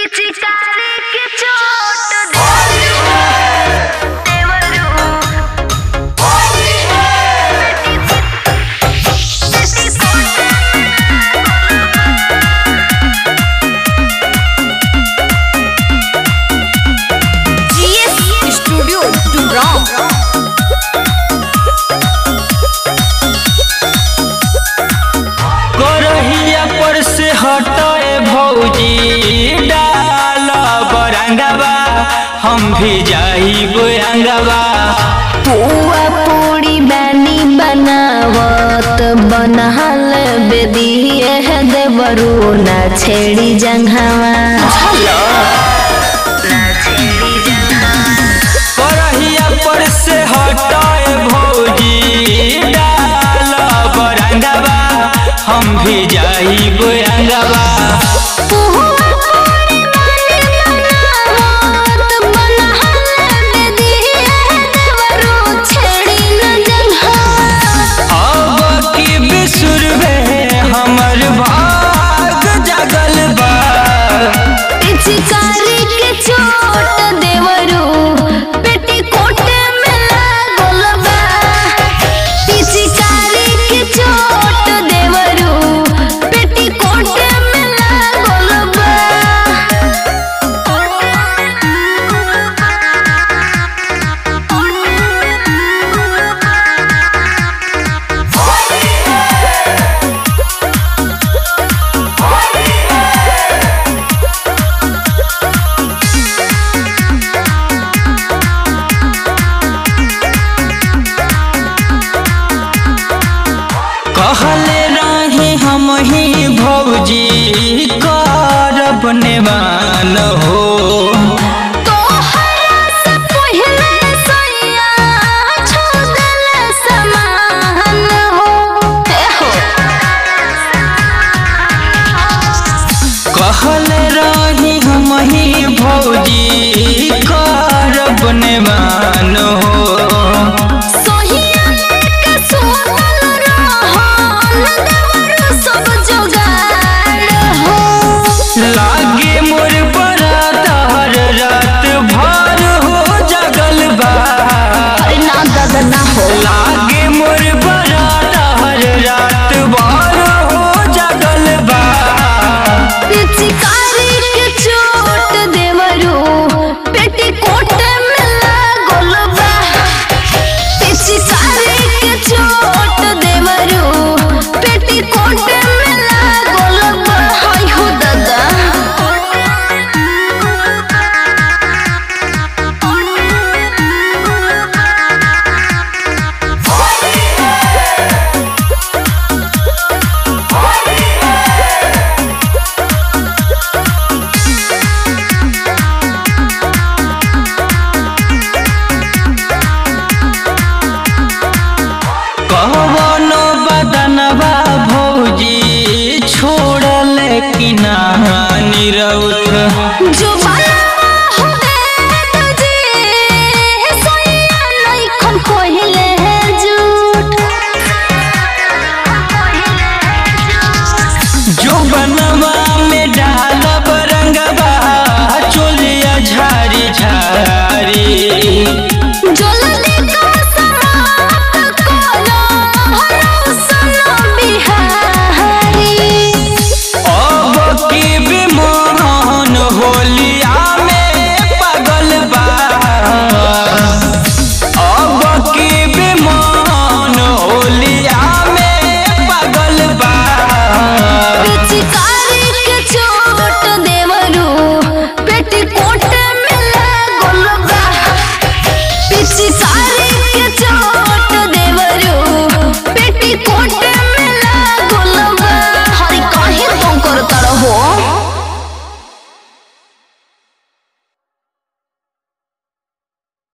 पिचकारी की चोट हटे भौजी डाल बरंगवा हम भी जाइब अंगवा। पुआ पूरी बानी बनावत बनहल बेदिए देवरू ना छेड़ी जंघावा। करहिया पर से हटे भौजी डाल बरंगवा हम भी जाइब अंगवा। हमर भाग जगल बा पिचकारी के चोट देवरू पेटीकोट में लागल बा। पिचकारी के चोट देवरू पेटीकोट में लागल बा। कहले रही हम ही भौजी करब नेवान हो। कहले रही हम ही भौजी करब नेवान हो। लागे मोर बरात हर रात भर हो जगल बा। ना दादा ना हो। लागे मोर बरात हर रात भर हो जगल बा। पिचकारी के चोट देवरू पेटीकोट में लागल बा। पिचकारी के चोट देवरू पेटीकोट में लागल बा। हाय हो दादा। कवनो बदनवा भौजी छोड़ल कि ना निरौत। जो बाला हो तुझे सोया नहीं खन कोहिले झूठ। जो बना